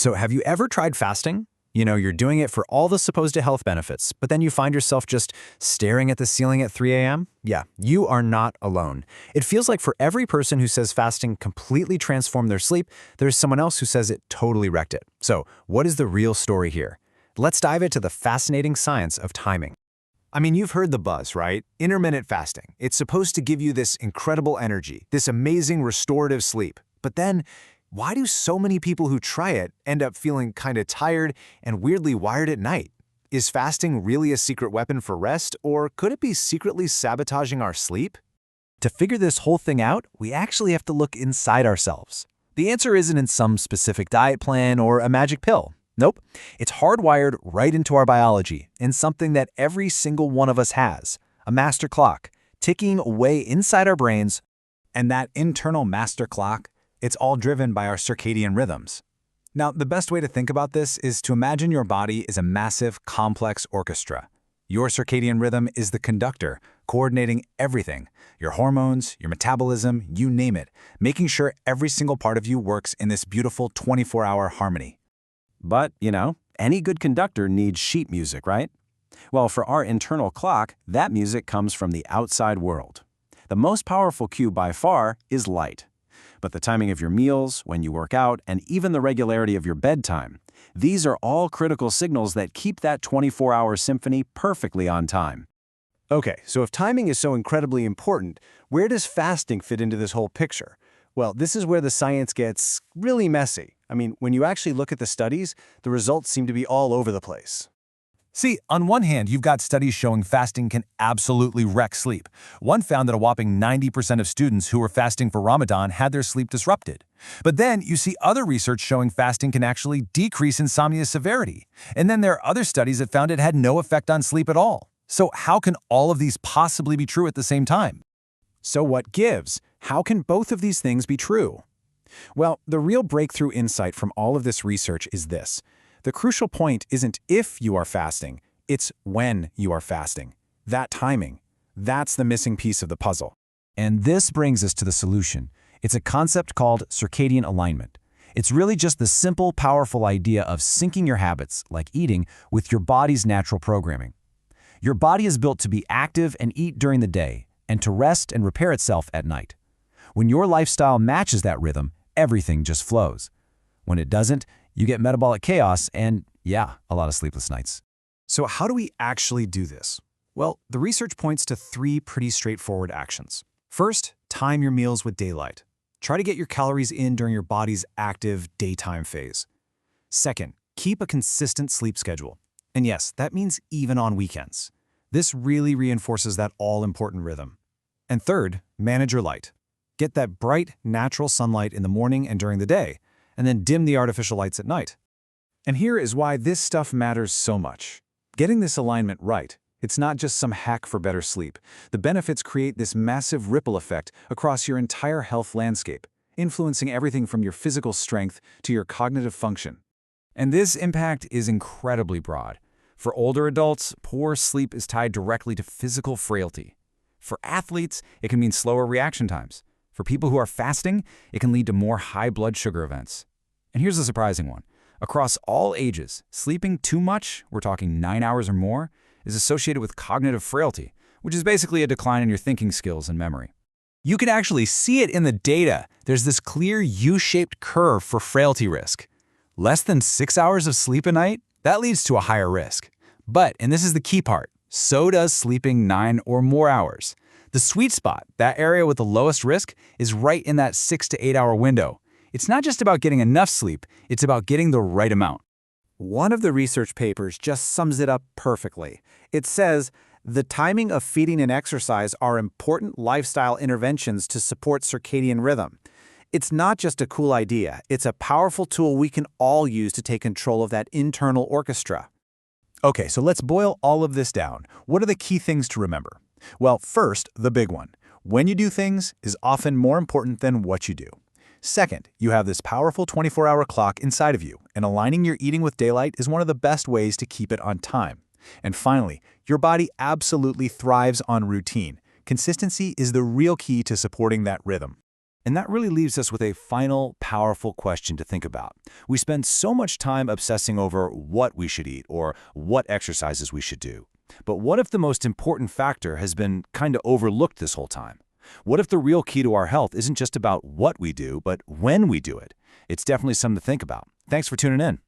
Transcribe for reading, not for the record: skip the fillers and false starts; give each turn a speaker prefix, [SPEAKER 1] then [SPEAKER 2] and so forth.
[SPEAKER 1] So have you ever tried fasting? You're doing it for all the supposed health benefits, but then you find yourself just staring at the ceiling at 3 a.m.? Yeah, you are not alone. It feels like for every person who says fasting completely transformed their sleep, there's someone else who says it totally wrecked it. So what is the real story here? Let's dive into the fascinating science of timing. I mean, you've heard the buzz, right? Intermittent fasting. It's supposed to give you this incredible energy, this amazing restorative sleep. But then, why do so many people who try it end up feeling kind of tired and weirdly wired at night? Is fasting really a secret weapon for rest, or could it be secretly sabotaging our sleep? To figure this whole thing out, we actually have to look inside ourselves. The answer isn't in some specific diet plan or a magic pill. Nope, it's hardwired right into our biology in something that every single one of us has, a master clock, ticking away inside our brains. And that internal master clock, it's all driven by our circadian rhythms. Now, the best way to think about this is to imagine your body is a massive, complex orchestra. Your circadian rhythm is the conductor, coordinating everything, your hormones, your metabolism, you name it, making sure every single part of you works in this beautiful 24-hour harmony. But, any good conductor needs sheet music, right? Well, for our internal clock, that music comes from the outside world. The most powerful cue by far is light. But the timing of your meals, when you work out, and even the regularity of your bedtime, these are all critical signals that keep that 24-hour symphony perfectly on time. Okay, so if timing is so incredibly important, where does fasting fit into this whole picture? Well, this is where the science gets really messy. I mean, when you actually look at the studies, the results seem to be all over the place. See, on one hand, you've got studies showing fasting can absolutely wreck sleep. One found that a whopping 90% of students who were fasting for Ramadan had their sleep disrupted. But then you see other research showing fasting can actually decrease insomnia severity. And then there are other studies that found it had no effect on sleep at all. So how can all of these possibly be true at the same time? So what gives? How can both of these things be true? Well, the real breakthrough insight from all of this research is this. The crucial point isn't if you are fasting, it's when you are fasting. That timing. That's the missing piece of the puzzle. And this brings us to the solution. It's a concept called circadian alignment. It's really just the simple, powerful idea of syncing your habits, like eating, with your body's natural programming. Your body is built to be active and eat during the day, and to rest and repair itself at night. When your lifestyle matches that rhythm, everything just flows. When it doesn't, you get metabolic chaos and, yeah, a lot of sleepless nights. So how do we actually do this? Well, the research points to 3 pretty straightforward actions. First, time your meals with daylight. Try to get your calories in during your body's active daytime phase. Second, keep a consistent sleep schedule. And yes, that means even on weekends. This really reinforces that all-important rhythm. And third, manage your light. Get that bright, natural sunlight in the morning and during the day, and then dim the artificial lights at night. And here is why this stuff matters so much. Getting this alignment right, it's not just some hack for better sleep. The benefits create this massive ripple effect across your entire health landscape, influencing everything from your physical strength to your cognitive function. And this impact is incredibly broad. For older adults, poor sleep is tied directly to physical frailty. For athletes, it can mean slower reaction times. For people who are fasting, it can lead to more high blood sugar events. And here's the surprising one. Across all ages, sleeping too much, we're talking 9 hours or more, is associated with cognitive frailty, which is basically a decline in your thinking skills and memory. You can actually see it in the data. There's this clear U-shaped curve for frailty risk. Less than 6 hours of sleep a night, that leads to a higher risk. But, and this is the key part, so does sleeping 9 or more hours. The sweet spot, that area with the lowest risk, is right in that 6 to 8 hour window. It's not just about getting enough sleep, it's about getting the right amount. One of the research papers just sums it up perfectly. It says, the timing of feeding and exercise are important lifestyle interventions to support circadian rhythm. It's not just a cool idea, it's a powerful tool we can all use to take control of that internal orchestra. Okay, so let's boil all of this down. What are the key things to remember? Well, first, the big one. When you do things is often more important than what you do. Second, you have this powerful 24-hour clock inside of you, and aligning your eating with daylight is one of the best ways to keep it on time. And finally, your body absolutely thrives on routine. Consistency is the real key to supporting that rhythm.
[SPEAKER 2] And that really leaves us with a final, powerful question to think about. We spend so much time obsessing over what we should eat or what exercises we should do. But what if the most important factor has been kind of overlooked this whole time? What if the real key to our health isn't just about what we do, but when we do it? It's definitely something to think about. Thanks for tuning in.